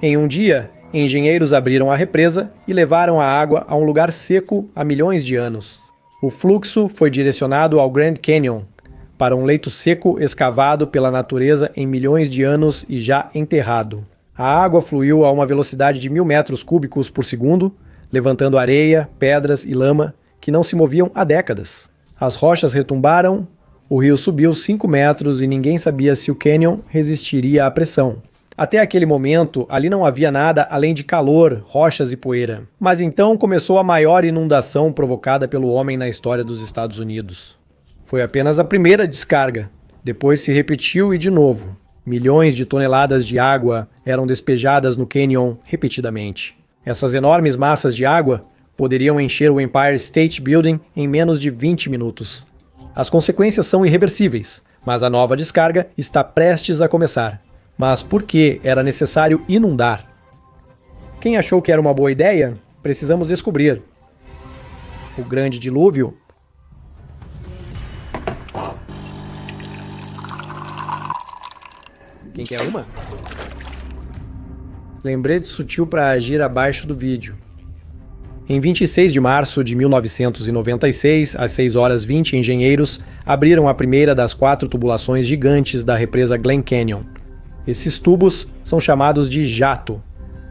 Em um dia, engenheiros abriram a represa e levaram a água a um lugar seco há milhões de anos. O fluxo foi direcionado ao Grand Canyon, para um leito seco escavado pela natureza em milhões de anos e já enterrado. A água fluiu a uma velocidade de 1.000 metros cúbicos por segundo, levantando areia, pedras e lama que não se moviam há décadas. As rochas retumbaram, o rio subiu 5 metros e ninguém sabia se o cânion resistiria à pressão. Até aquele momento, ali não havia nada além de calor, rochas e poeira. Mas então começou a maior inundação provocada pelo homem na história dos Estados Unidos. Foi apenas a primeira descarga. Depois se repetiu e de novo. Milhões de toneladas de água eram despejadas no cânion repetidamente. Essas enormes massas de água poderiam encher o Empire State Building em menos de 20 minutos. As consequências são irreversíveis, mas a nova descarga está prestes a começar. Mas por que era necessário inundar? Quem achou que era uma boa ideia? Precisamos descobrir. O grande dilúvio. Quem quer uma? Lembrete sutil para agir abaixo do vídeo. Em 26 de março de 1996, às 6h20, engenheiros abriram a primeira das 4 tubulações gigantes da represa Glen Canyon. Esses tubos são chamados de jato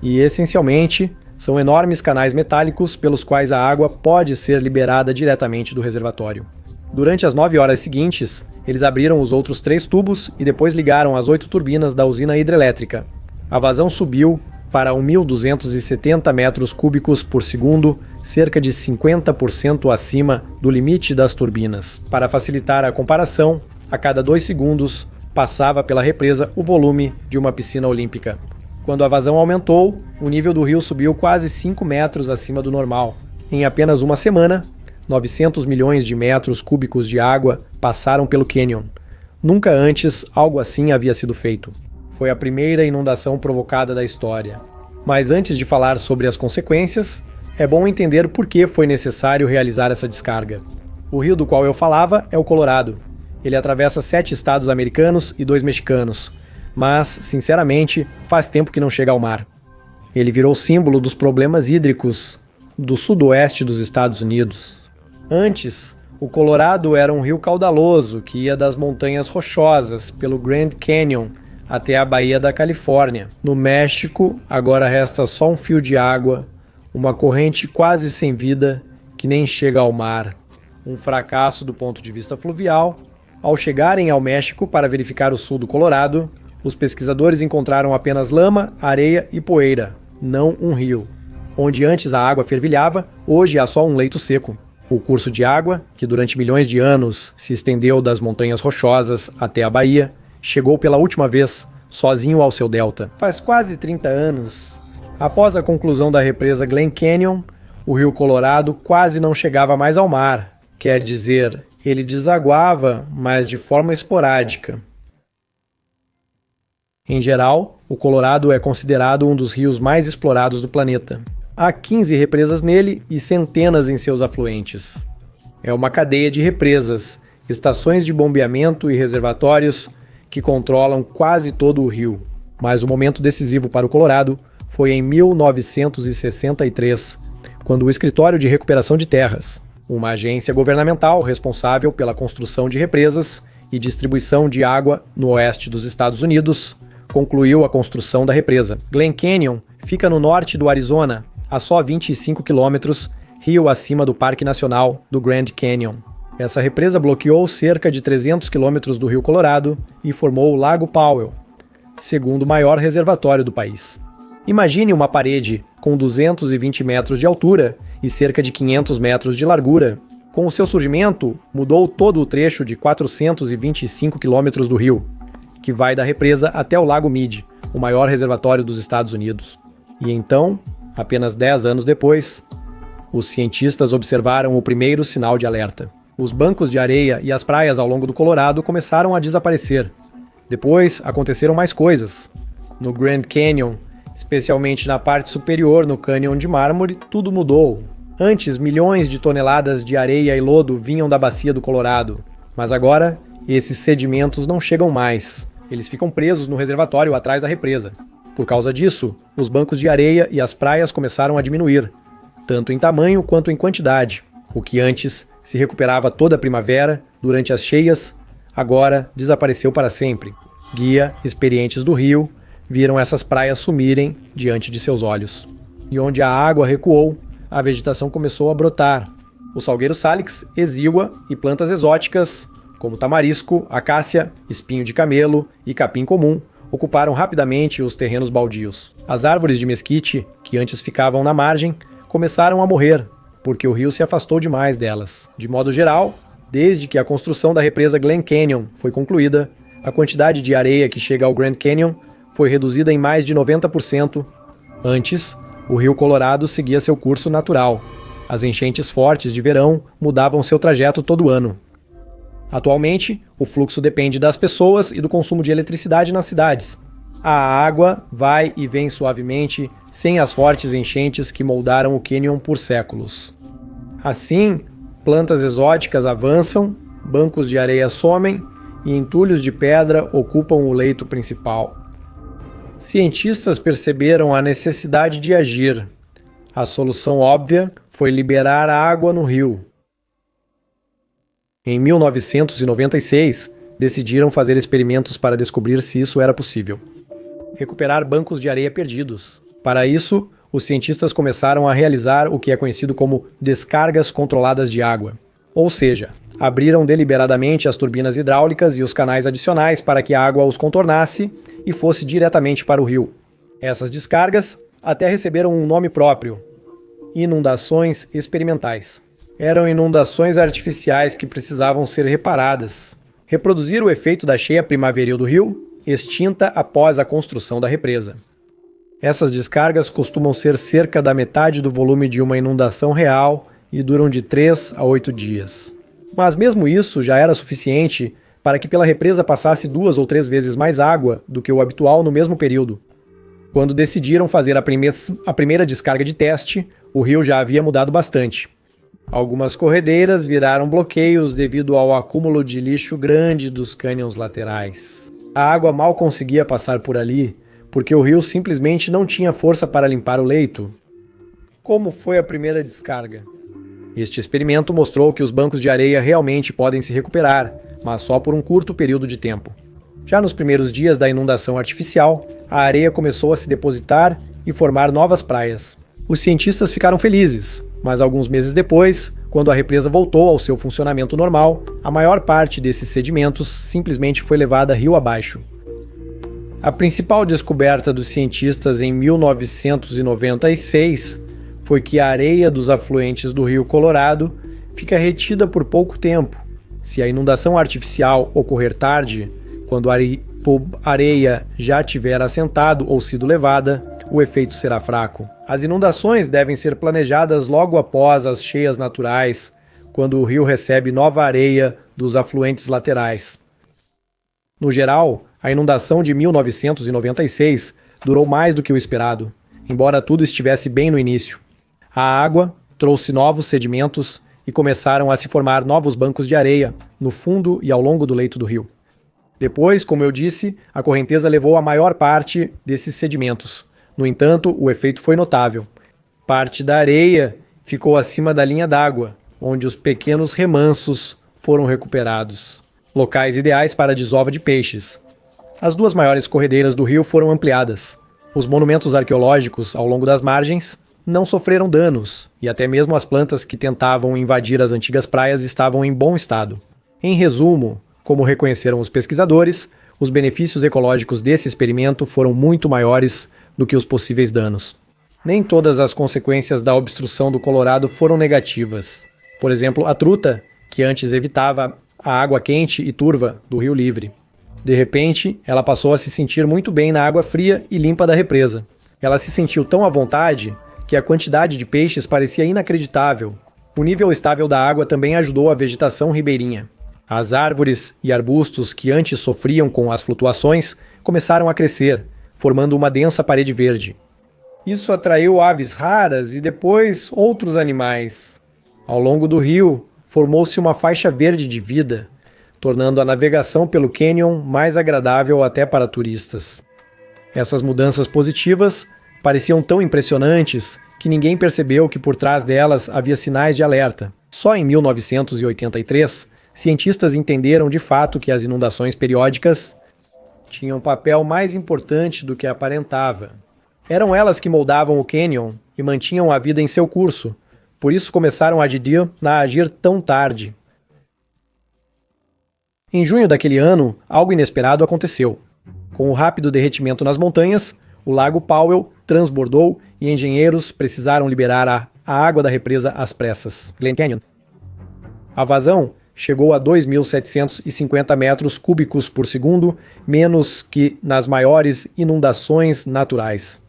e, essencialmente, são enormes canais metálicos pelos quais a água pode ser liberada diretamente do reservatório. Durante as 9 horas seguintes, eles abriram os outros 3 tubos e depois ligaram as 8 turbinas da usina hidrelétrica. A vazão subiu para 1.270 metros cúbicos por segundo, cerca de 50% acima do limite das turbinas. Para facilitar a comparação, a cada 2 segundos passava pela represa o volume de uma piscina olímpica. Quando a vazão aumentou, o nível do rio subiu quase 5 metros acima do normal. Em apenas uma semana, 900 milhões de metros cúbicos de água passaram pelo cânion. Nunca antes algo assim havia sido feito. Foi a primeira inundação provocada da história. Mas antes de falar sobre as consequências, é bom entender por que foi necessário realizar essa descarga. O rio do qual eu falava é o Colorado. Ele atravessa 7 estados americanos e 2 mexicanos, mas, sinceramente, faz tempo que não chega ao mar. Ele virou símbolo dos problemas hídricos do sudoeste dos Estados Unidos. Antes, o Colorado era um rio caudaloso que ia das montanhas rochosas pelo Grand Canyon até a Baía da Califórnia. No México, agora resta só um fio de água, uma corrente quase sem vida que nem chega ao mar. Um fracasso do ponto de vista fluvial. Ao chegarem ao México para verificar o sul do Colorado, os pesquisadores encontraram apenas lama, areia e poeira, não um rio. Onde antes a água fervilhava, hoje há só um leito seco. O curso de água, que durante milhões de anos se estendeu das montanhas rochosas até a baía, chegou pela última vez sozinho ao seu delta. Faz quase 30 anos. Após a conclusão da represa Glen Canyon, o rio Colorado quase não chegava mais ao mar. Quer dizer, ele desaguava, mas de forma esporádica. Em geral, o Colorado é considerado um dos rios mais explorados do planeta. Há 15 represas nele e centenas em seus afluentes. É uma cadeia de represas, estações de bombeamento e reservatórios que controlam quase todo o rio. Mas o momento decisivo para o Colorado foi em 1963, quando o Escritório de Recuperação de Terras, uma agência governamental responsável pela construção de represas e distribuição de água no oeste dos Estados Unidos, concluiu a construção da represa. Glen Canyon fica no norte do Arizona, a só 25 quilômetros, rio acima do Parque Nacional do Grand Canyon. Essa represa bloqueou cerca de 300 quilômetros do rio Colorado e formou o Lago Powell, segundo maior reservatório do país. Imagine uma parede com 220 metros de altura e cerca de 500 metros de largura. Com o seu surgimento, mudou todo o trecho de 425 quilômetros do rio, que vai da represa até o Lago Mead, o maior reservatório dos Estados Unidos. E então, apenas 10 anos depois, os cientistas observaram o primeiro sinal de alerta. Os bancos de areia e as praias ao longo do Colorado começaram a desaparecer. Depois, aconteceram mais coisas. No Grand Canyon, especialmente na parte superior no cânion de mármore, tudo mudou. Antes, milhões de toneladas de areia e lodo vinham da bacia do Colorado, mas agora esses sedimentos não chegam mais. Eles ficam presos no reservatório atrás da represa. Por causa disso, os bancos de areia e as praias começaram a diminuir, tanto em tamanho quanto em quantidade. O que antes se recuperava toda a primavera, durante as cheias, agora desapareceu para sempre. Guia experientes do rio viram essas praias sumirem diante de seus olhos. E onde a água recuou, a vegetação começou a brotar. O salgueiro salix exígua e plantas exóticas, como tamarisco, acácia, espinho de camelo e capim comum, ocuparam rapidamente os terrenos baldios. As árvores de mesquite, que antes ficavam na margem, começaram a morrer, porque o rio se afastou demais delas. De modo geral, desde que a construção da represa Glen Canyon foi concluída, a quantidade de areia que chega ao Grand Canyon foi reduzida em mais de 90%. Antes, o rio Colorado seguia seu curso natural. As enchentes fortes de verão mudavam seu trajeto todo ano. Atualmente, o fluxo depende das pessoas e do consumo de eletricidade nas cidades. A água vai e vem suavemente, sem as fortes enchentes que moldaram o cânion por séculos. Assim, plantas exóticas avançam, bancos de areia somem e entulhos de pedra ocupam o leito principal. Cientistas perceberam a necessidade de agir. A solução óbvia foi liberar água no rio. Em 1996, decidiram fazer experimentos para descobrir se isso era possível. Recuperar bancos de areia perdidos. Para isso, os cientistas começaram a realizar o que é conhecido como descargas controladas de água. Ou seja, abriram deliberadamente as turbinas hidráulicas e os canais adicionais para que a água os contornasse e fosse diretamente para o rio. Essas descargas até receberam um nome próprio: inundações experimentais. Eram inundações artificiais que precisavam ser reparadas. Reproduzir o efeito da cheia primaveril do rio, extinta após a construção da represa. Essas descargas costumam ser cerca da metade do volume de uma inundação real e duram de 3 a 8 dias. Mas mesmo isso já era suficiente para que pela represa passasse 2 ou 3 vezes mais água do que o habitual no mesmo período. Quando decidiram fazer a primeira descarga de teste, o rio já havia mudado bastante. Algumas corredeiras viraram bloqueios devido ao acúmulo de lixo grande dos cânions laterais. A água mal conseguia passar por ali, porque o rio simplesmente não tinha força para limpar o leito. Como foi a primeira descarga? Este experimento mostrou que os bancos de areia realmente podem se recuperar, mas só por um curto período de tempo. Já nos primeiros dias da inundação artificial, a areia começou a se depositar e formar novas praias. Os cientistas ficaram felizes, mas alguns meses depois, quando a represa voltou ao seu funcionamento normal, a maior parte desses sedimentos simplesmente foi levada rio abaixo. A principal descoberta dos cientistas em 1996 foi que a areia dos afluentes do rio Colorado fica retida por pouco tempo. Se a inundação artificial ocorrer tarde, quando a areia já tiver assentado ou sido levada, o efeito será fraco. As inundações devem ser planejadas logo após as cheias naturais, quando o rio recebe nova areia dos afluentes laterais. No geral, a inundação de 1996 durou mais do que o esperado, embora tudo estivesse bem no início. A água trouxe novos sedimentos e começaram a se formar novos bancos de areia no fundo e ao longo do leito do rio. Depois, como eu disse, a correnteza levou a maior parte desses sedimentos. No entanto, o efeito foi notável. Parte da areia ficou acima da linha d'água, onde os pequenos remansos foram recuperados. Locais ideais para a desova de peixes. As 2 maiores corredeiras do rio foram ampliadas. Os monumentos arqueológicos ao longo das margens não sofreram danos, e até mesmo as plantas que tentavam invadir as antigas praias estavam em bom estado. Em resumo, como reconheceram os pesquisadores, os benefícios ecológicos desse experimento foram muito maiores do que os possíveis danos. Nem todas as consequências da obstrução do Colorado foram negativas. Por exemplo, a truta, que antes evitava a água quente e turva do Rio Livre. De repente, ela passou a se sentir muito bem na água fria e limpa da represa. Ela se sentiu tão à vontade que a quantidade de peixes parecia inacreditável. O nível estável da água também ajudou a vegetação ribeirinha. As árvores e arbustos que antes sofriam com as flutuações começaram a crescer, formando uma densa parede verde. Isso atraiu aves raras e depois outros animais. Ao longo do rio, formou-se uma faixa verde de vida, tornando a navegação pelo cânion mais agradável até para turistas. Essas mudanças positivas pareciam tão impressionantes que ninguém percebeu que por trás delas havia sinais de alerta. Só em 1983, cientistas entenderam de fato que as inundações periódicas tinham um papel mais importante do que aparentava. Eram elas que moldavam o cânion e mantinham a vida em seu curso. Por isso começaram a agir tão tarde. Em junho daquele ano, algo inesperado aconteceu. Com o rápido derretimento nas montanhas, o lago Powell transbordou e engenheiros precisaram liberar a água da represa às pressas. Glen Canyon. A vazão chegou a 2.750 metros cúbicos por segundo, menos que nas maiores inundações naturais.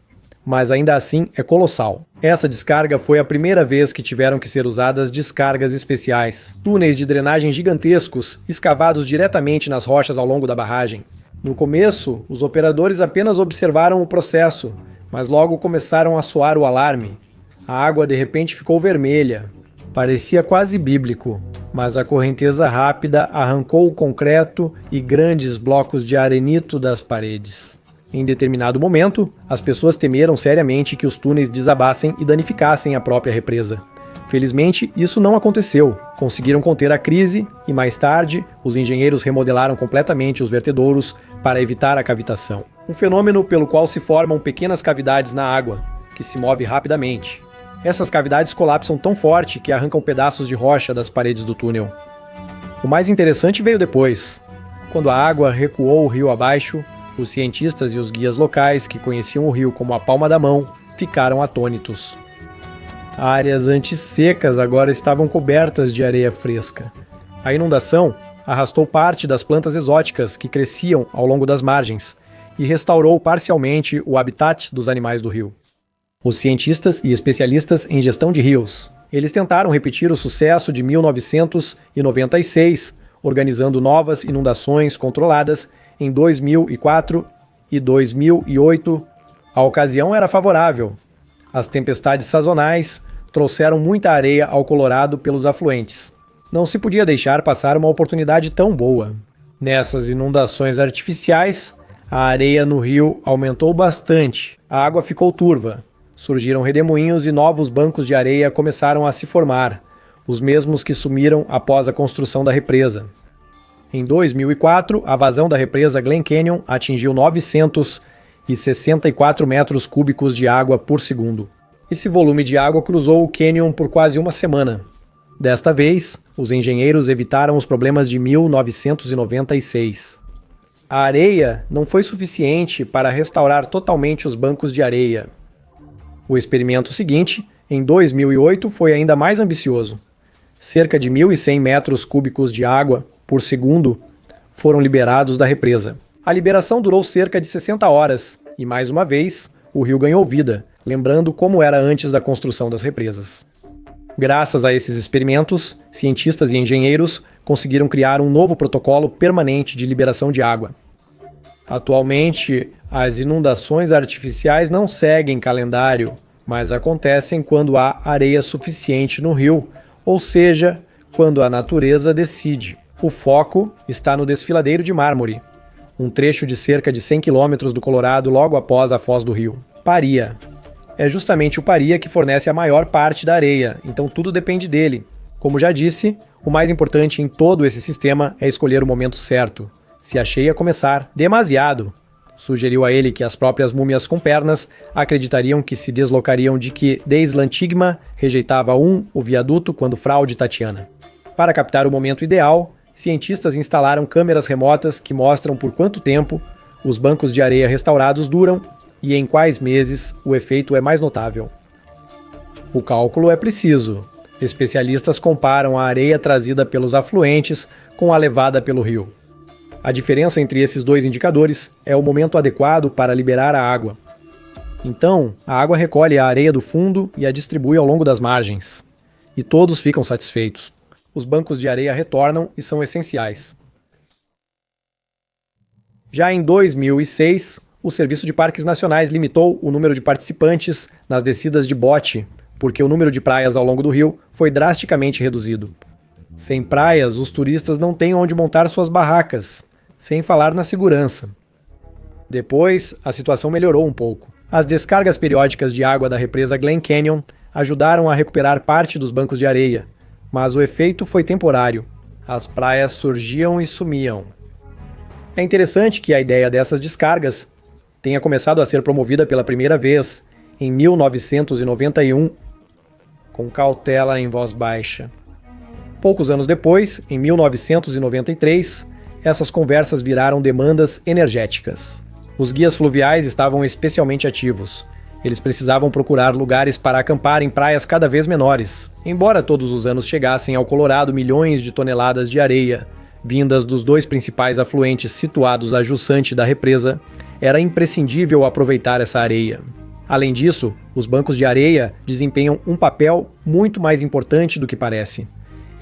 Mas ainda assim é colossal. Essa descarga foi a primeira vez que tiveram que ser usadas descargas especiais. Túneis de drenagem gigantescos, escavados diretamente nas rochas ao longo da barragem. No começo, os operadores apenas observaram o processo, mas logo começaram a soar o alarme. A água de repente ficou vermelha. Parecia quase bíblico, mas a correnteza rápida arrancou o concreto e grandes blocos de arenito das paredes. Em determinado momento, as pessoas temeram seriamente que os túneis desabassem e danificassem a própria represa. Felizmente, isso não aconteceu. Conseguiram conter a crise e, mais tarde, os engenheiros remodelaram completamente os vertedouros para evitar a cavitação. Um fenômeno pelo qual se formam pequenas cavidades na água, que se move rapidamente. Essas cavidades colapsam tão forte que arrancam pedaços de rocha das paredes do túnel. O mais interessante veio depois. Quando a água recuou o rio abaixo, os cientistas e os guias locais, que conheciam o rio como a palma da mão, ficaram atônitos. Áreas antes secas agora estavam cobertas de areia fresca. A inundação arrastou parte das plantas exóticas que cresciam ao longo das margens e restaurou parcialmente o habitat dos animais do rio. Os cientistas e especialistas em gestão de rios. Eles tentaram repetir o sucesso de 1996, organizando novas inundações controladas em 2004 e 2008. A ocasião era favorável. As tempestades sazonais trouxeram muita areia ao Colorado pelos afluentes. Não se podia deixar passar uma oportunidade tão boa. Nessas inundações artificiais, a areia no rio aumentou bastante. A água ficou turva. Surgiram redemoinhos e novos bancos de areia começaram a se formar, os mesmos que sumiram após a construção da represa. Em 2004, a vazão da represa Glen Canyon atingiu 964 metros cúbicos de água por segundo. Esse volume de água cruzou o cânion por quase uma semana. Desta vez, os engenheiros evitaram os problemas de 1996. A areia não foi suficiente para restaurar totalmente os bancos de areia. O experimento seguinte, em 2008, foi ainda mais ambicioso. Cerca de 1.100 metros cúbicos de água por segundo foram liberados da represa. A liberação durou cerca de 60 horas e, mais uma vez, o rio ganhou vida, lembrando como era antes da construção das represas. Graças a esses experimentos, cientistas e engenheiros conseguiram criar um novo protocolo permanente de liberação de água. Atualmente, as inundações artificiais não seguem calendário, mas acontecem quando há areia suficiente no rio, ou seja, quando a natureza decide. O foco está no desfiladeiro de mármore, um trecho de cerca de 100 km do Colorado logo após a foz do rio. Paria. É justamente o Paria que fornece a maior parte da areia, então tudo depende dele. Como já disse, o mais importante em todo esse sistema é escolher o momento certo. Se a cheia começar demasiado, sugeriu a ele que as próprias múmias com pernas acreditariam que se deslocariam de que Deslantigma rejeitava o viaduto quando fraude Tatiana. Para captar o momento ideal, cientistas instalaram câmeras remotas que mostram por quanto tempo os bancos de areia restaurados duram e em quais meses o efeito é mais notável. O cálculo é preciso. Especialistas comparam a areia trazida pelos afluentes com a levada pelo rio. A diferença entre esses dois indicadores é o momento adequado para liberar a água. Então, a água recolhe a areia do fundo e a distribui ao longo das margens. E todos ficam satisfeitos. Os bancos de areia retornam e são essenciais. Já em 2006, o Serviço de Parques Nacionais limitou o número de participantes nas descidas de bote, porque o número de praias ao longo do rio foi drasticamente reduzido. Sem praias, os turistas não têm onde montar suas barracas, sem falar na segurança. Depois, a situação melhorou um pouco. As descargas periódicas de água da represa Glen Canyon ajudaram a recuperar parte dos bancos de areia, mas o efeito foi temporário. As praias surgiam e sumiam. É interessante que a ideia dessas descargas tenha começado a ser promovida pela primeira vez em 1991, com cautela em voz baixa. Poucos anos depois, em 1993, essas conversas viraram demandas energéticas. Os guias fluviais estavam especialmente ativos. Eles precisavam procurar lugares para acampar em praias cada vez menores. Embora todos os anos chegassem ao Colorado milhões de toneladas de areia, vindas dos dois principais afluentes situados a jussante da represa, era imprescindível aproveitar essa areia. Além disso, os bancos de areia desempenham um papel muito mais importante do que parece.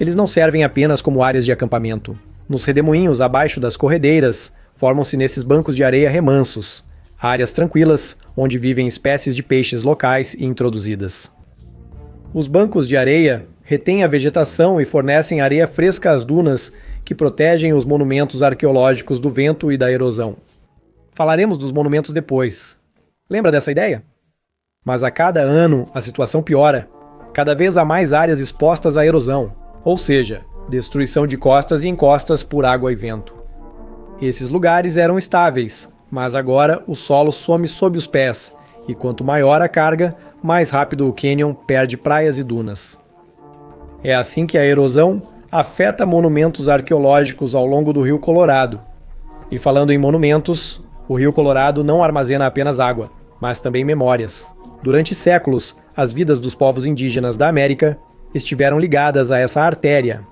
Eles não servem apenas como áreas de acampamento. Nos redemoinhos abaixo das corredeiras, formam-se nesses bancos de areia remansos, áreas tranquilas onde vivem espécies de peixes locais e introduzidas. Os bancos de areia retêm a vegetação e fornecem areia fresca às dunas que protegem os monumentos arqueológicos do vento e da erosão. Falaremos dos monumentos depois. Lembra dessa ideia? Mas a cada ano a situação piora. Cada vez há mais áreas expostas à erosão, ou seja, destruição de costas e encostas por água e vento. Esses lugares eram estáveis, mas agora o solo some sob os pés, e quanto maior a carga, mais rápido o cânion perde praias e dunas. É assim que a erosão afeta monumentos arqueológicos ao longo do Rio Colorado. E falando em monumentos, o Rio Colorado não armazena apenas água, mas também memórias. Durante séculos, as vidas dos povos indígenas da América estiveram ligadas a essa artéria.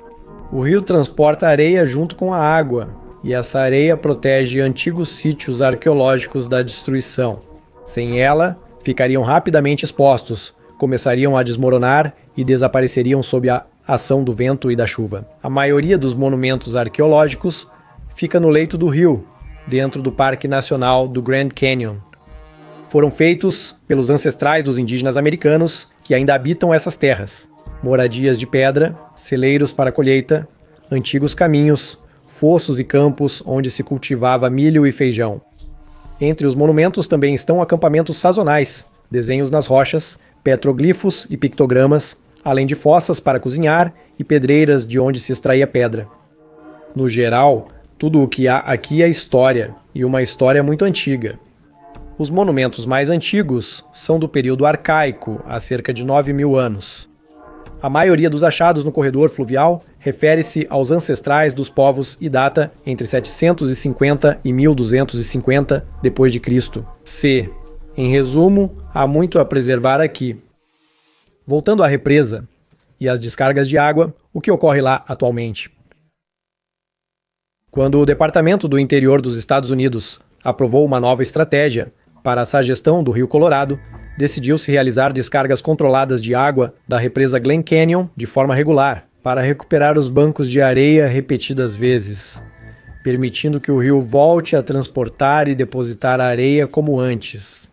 O rio transporta areia junto com a água, e essa areia protege antigos sítios arqueológicos da destruição. Sem ela, ficariam rapidamente expostos, começariam a desmoronar e desapareceriam sob a ação do vento e da chuva. A maioria dos monumentos arqueológicos fica no leito do rio, dentro do Parque Nacional do Grand Canyon. Foram feitos pelos ancestrais dos indígenas americanos que ainda habitam essas terras. Moradias de pedra, celeiros para colheita, antigos caminhos, fossos e campos onde se cultivava milho e feijão. Entre os monumentos também estão acampamentos sazonais, desenhos nas rochas, petroglifos e pictogramas, além de fossas para cozinhar e pedreiras de onde se extraía pedra. No geral, tudo o que há aqui é história, e uma história muito antiga. Os monumentos mais antigos são do período arcaico, há cerca de 9.000 anos. A maioria dos achados no corredor fluvial refere-se aos ancestrais dos povos e data entre 750 e 1250 d.C. Em resumo, há muito a preservar aqui. Voltando à represa e às descargas de água, o que ocorre lá atualmente? Quando o Departamento do Interior dos Estados Unidos aprovou uma nova estratégia para essa gestão do Rio Colorado, decidiu-se realizar descargas controladas de água da represa Glen Canyon de forma regular, para recuperar os bancos de areia repetidas vezes, permitindo que o rio volte a transportar e depositar areia como antes.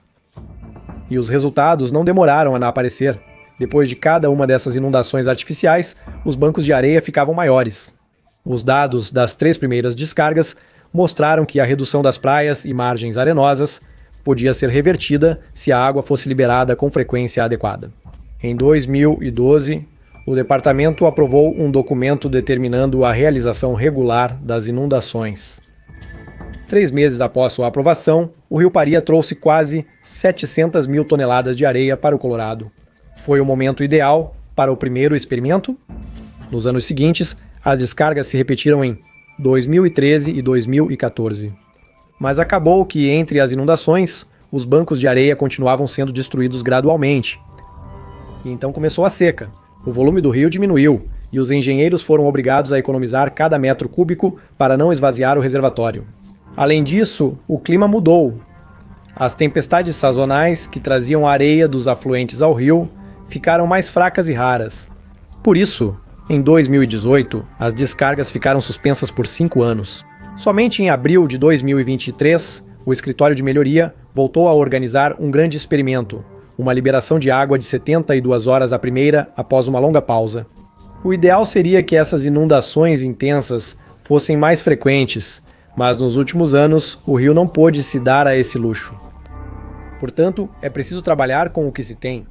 E os resultados não demoraram a aparecer. Depois de cada uma dessas inundações artificiais, os bancos de areia ficavam maiores. Os dados das 3 primeiras descargas mostraram que a redução das praias e margens arenosas podia ser revertida se a água fosse liberada com frequência adequada. Em 2012, o departamento aprovou um documento determinando a realização regular das inundações. 3 meses após sua aprovação, o Rio Paria trouxe quase 700 mil toneladas de areia para o Colorado. Foi o momento ideal para o primeiro experimento? Nos anos seguintes, as descargas se repetiram em 2013 e 2014. Mas acabou que, entre as inundações, os bancos de areia continuavam sendo destruídos gradualmente. E então começou a seca. O volume do rio diminuiu, e os engenheiros foram obrigados a economizar cada metro cúbico para não esvaziar o reservatório. Além disso, o clima mudou. As tempestades sazonais, que traziam areia dos afluentes ao rio, ficaram mais fracas e raras. Por isso, em 2018, as descargas ficaram suspensas por 5 anos. Somente em abril de 2023, o Escritório de Melhoria voltou a organizar um grande experimento, uma liberação de água de 72 horas a primeira após uma longa pausa. O ideal seria que essas inundações intensas fossem mais frequentes, Mas nos últimos anos, o rio não pôde se dar a esse luxo. Portanto, é preciso trabalhar com o que se tem.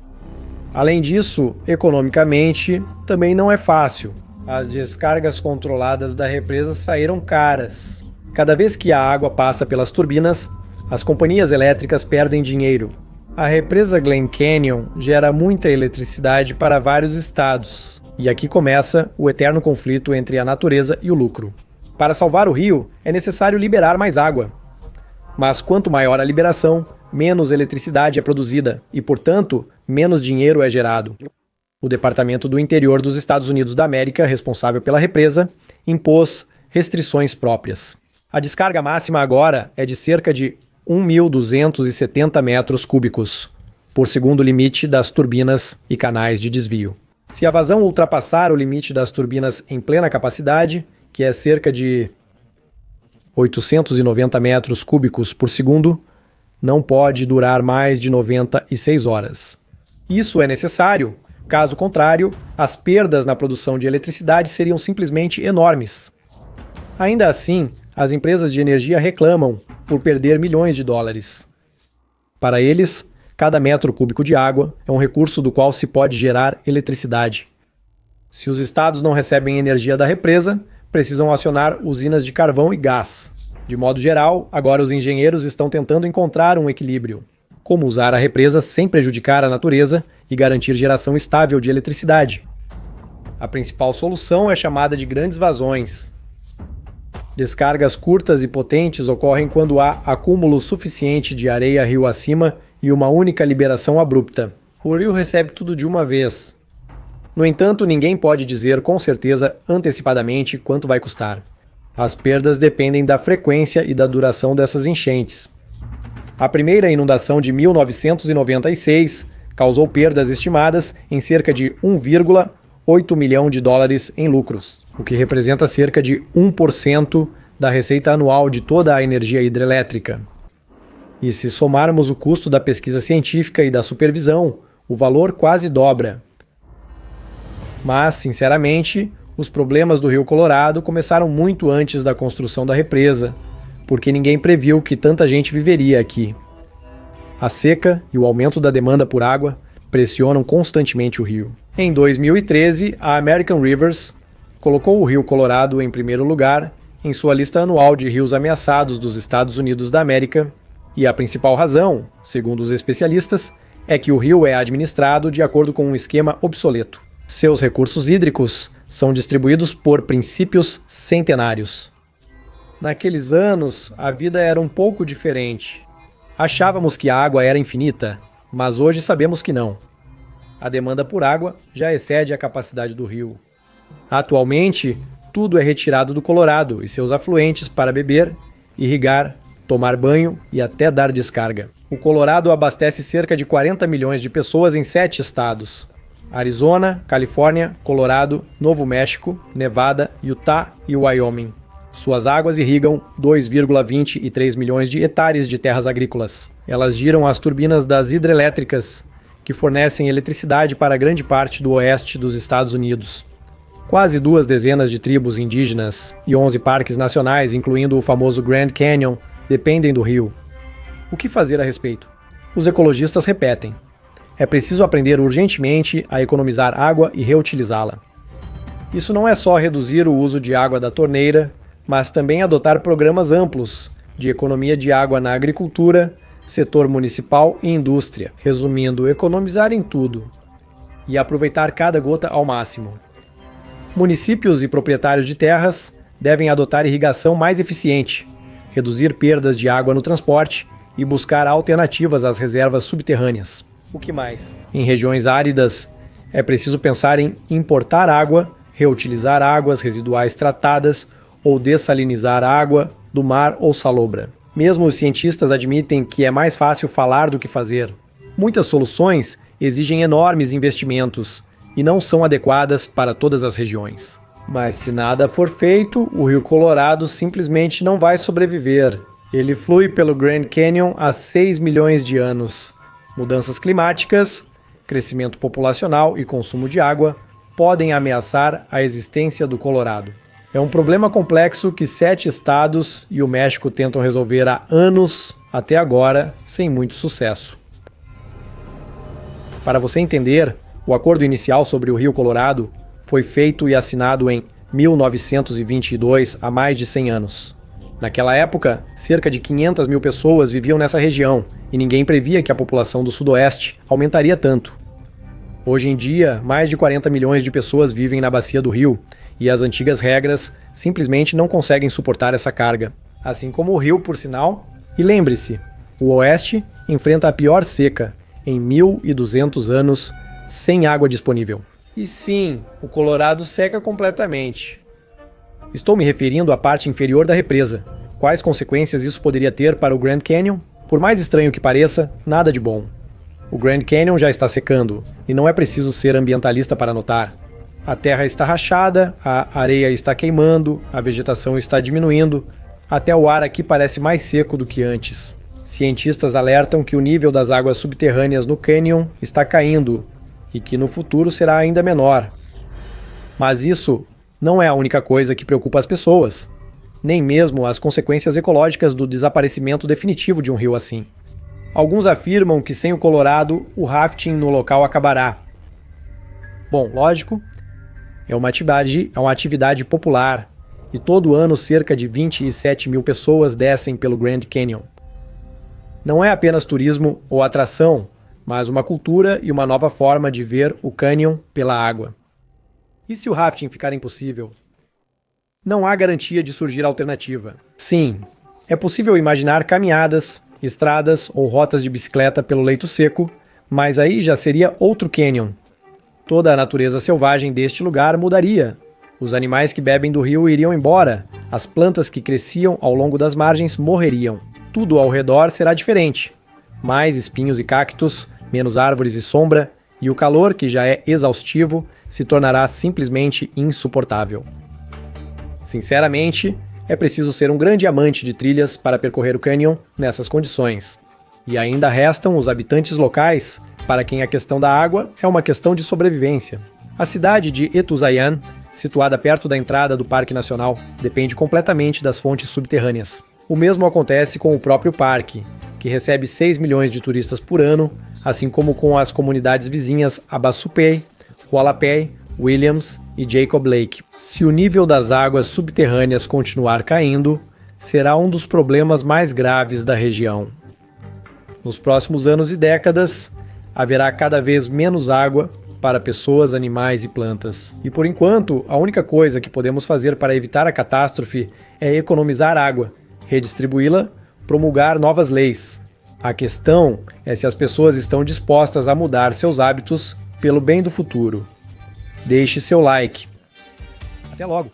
Além disso, economicamente, também não é fácil. As descargas controladas da represa saíram caras. Cada vez que a água passa pelas turbinas, as companhias elétricas perdem dinheiro. A represa Glen Canyon gera muita eletricidade para vários estados. E aqui começa o eterno conflito entre a natureza e o lucro. Para salvar o rio, é necessário liberar mais água. Mas quanto maior a liberação, menos eletricidade é produzida e, portanto, menos dinheiro é gerado. O Departamento do Interior dos Estados Unidos da América, responsável pela represa, impôs restrições próprias. A descarga máxima agora é de cerca de 1.270 metros cúbicos por segundo limite das turbinas e canais de desvio. Se a vazão ultrapassar o limite das turbinas em plena capacidade, que é cerca de 890 metros cúbicos por segundo, não pode durar mais de 96 horas. Isso é necessário. Caso contrário, as perdas na produção de eletricidade seriam simplesmente enormes. Ainda assim, as empresas de energia reclamam por perder milhões de dólares. Para eles, cada metro cúbico de água é um recurso do qual se pode gerar eletricidade. Se os estados não recebem energia da represa, precisam acionar usinas de carvão e gás. De modo geral, agora os engenheiros estão tentando encontrar um equilíbrio. Como usar a represa sem prejudicar a natureza e garantir geração estável de eletricidade. A principal solução é chamada de grandes vazões. Descargas curtas e potentes ocorrem quando há acúmulo suficiente de areia rio acima e uma única liberação abrupta. O rio recebe tudo de uma vez. No entanto, ninguém pode dizer com certeza antecipadamente quanto vai custar. As perdas dependem da frequência e da duração dessas enchentes. A primeira inundação de 1996 causou perdas estimadas em cerca de 1,8 milhão de dólares em lucros, o que representa cerca de 1% da receita anual de toda a energia hidrelétrica. E se somarmos o custo da pesquisa científica e da supervisão, o valor quase dobra. Mas, sinceramente, os problemas do Rio Colorado começaram muito antes da construção da represa, porque ninguém previu que tanta gente viveria aqui. A seca e o aumento da demanda por água pressionam constantemente o rio. Em 2013, a American Rivers colocou o Rio Colorado em primeiro lugar em sua lista anual de rios ameaçados dos Estados Unidos da América, e a principal razão, segundo os especialistas, é que o rio é administrado de acordo com um esquema obsoleto. Seus recursos hídricos são distribuídos por princípios centenários. Naqueles anos, a vida era um pouco diferente. Achávamos que a água era infinita, mas hoje sabemos que não. A demanda por água já excede a capacidade do rio. Atualmente, tudo é retirado do Colorado e seus afluentes para beber, irrigar, tomar banho e até dar descarga. O Colorado abastece cerca de 40 milhões de pessoas em 7 estados: Arizona, Califórnia, Colorado, Novo México, Nevada, Utah e Wyoming. Suas águas irrigam 2,23 milhões de hectares de terras agrícolas. Elas giram as turbinas das hidrelétricas, que fornecem eletricidade para grande parte do oeste dos Estados Unidos. Quase 2 dezenas de tribos indígenas e 11 parques nacionais, incluindo o famoso Grand Canyon, dependem do rio. O que fazer a respeito? Os ecologistas repetem: é preciso aprender urgentemente a economizar água e reutilizá-la. Isso não é só reduzir o uso de água da torneira, mas também adotar programas amplos de economia de água na agricultura, setor municipal e indústria, resumindo, economizar em tudo e aproveitar cada gota ao máximo. Municípios e proprietários de terras devem adotar irrigação mais eficiente, reduzir perdas de água no transporte e buscar alternativas às reservas subterrâneas. O que mais? Em regiões áridas, é preciso pensar em importar água, reutilizar águas residuais tratadas ou dessalinizar água do mar ou salobra. Mesmo os cientistas admitem que é mais fácil falar do que fazer. Muitas soluções exigem enormes investimentos e não são adequadas para todas as regiões. Mas se nada for feito, o Rio Colorado simplesmente não vai sobreviver. Ele flui pelo Grand Canyon há 6 milhões de anos. Mudanças climáticas, crescimento populacional e consumo de água podem ameaçar a existência do Colorado. É um problema complexo que 7 estados e o México tentam resolver há anos, até agora, sem muito sucesso. Para você entender, o acordo inicial sobre o Rio Colorado foi feito e assinado em 1922, há mais de 100 anos. Naquela época, cerca de 500 mil pessoas viviam nessa região e ninguém previa que a população do Sudoeste aumentaria tanto. Hoje em dia, mais de 40 milhões de pessoas vivem na bacia do rio e as antigas regras simplesmente não conseguem suportar essa carga. Assim como o rio, por sinal. E lembre-se, o Oeste enfrenta a pior seca em 1.200 anos sem água disponível. E sim, o Colorado seca completamente. Estou me referindo à parte inferior da represa. Quais consequências isso poderia ter para o Grand Canyon? Por mais estranho que pareça, nada de bom. O Grand Canyon já está secando, e não é preciso ser ambientalista para notar. A terra está rachada, a areia está queimando, a vegetação está diminuindo, até o ar aqui parece mais seco do que antes. Cientistas alertam que o nível das águas subterrâneas no cânion está caindo e que no futuro será ainda menor. Mas isso não é a única coisa que preocupa as pessoas, nem mesmo as consequências ecológicas do desaparecimento definitivo de um rio assim. Alguns afirmam que sem o Colorado, o rafting no local acabará. Bom, lógico, é uma atividade popular, e todo ano cerca de 27 mil pessoas descem pelo Grand Canyon. Não é apenas turismo ou atração, mas uma cultura e uma nova forma de ver o canyon pela água. E se o rafting ficar impossível? Não há garantia de surgir alternativa. Sim, é possível imaginar caminhadas, estradas ou rotas de bicicleta pelo leito seco, mas aí já seria outro canyon. Toda a natureza selvagem deste lugar mudaria. Os animais que bebem do rio iriam embora, as plantas que cresciam ao longo das margens morreriam. Tudo ao redor será diferente. Mais espinhos e cactos, menos árvores e sombra, e o calor, que já é exaustivo, se tornará simplesmente insuportável. Sinceramente, é preciso ser um grande amante de trilhas para percorrer o canyon nessas condições. E ainda restam os habitantes locais, para quem a questão da água é uma questão de sobrevivência. A cidade de Etusayan, situada perto da entrada do Parque Nacional, depende completamente das fontes subterrâneas. O mesmo acontece com o próprio parque, que recebe 6 milhões de turistas por ano, assim como com as comunidades vizinhas Abasupei, Hualapei, Williams e Jacob Lake. Se o nível das águas subterrâneas continuar caindo, será um dos problemas mais graves da região. Nos próximos anos e décadas, haverá cada vez menos água para pessoas, animais e plantas. E por enquanto, a única coisa que podemos fazer para evitar a catástrofe é economizar água, redistribuí-la, promulgar novas leis. A questão é se as pessoas estão dispostas a mudar seus hábitos pelo bem do futuro. Deixe seu like. Até logo!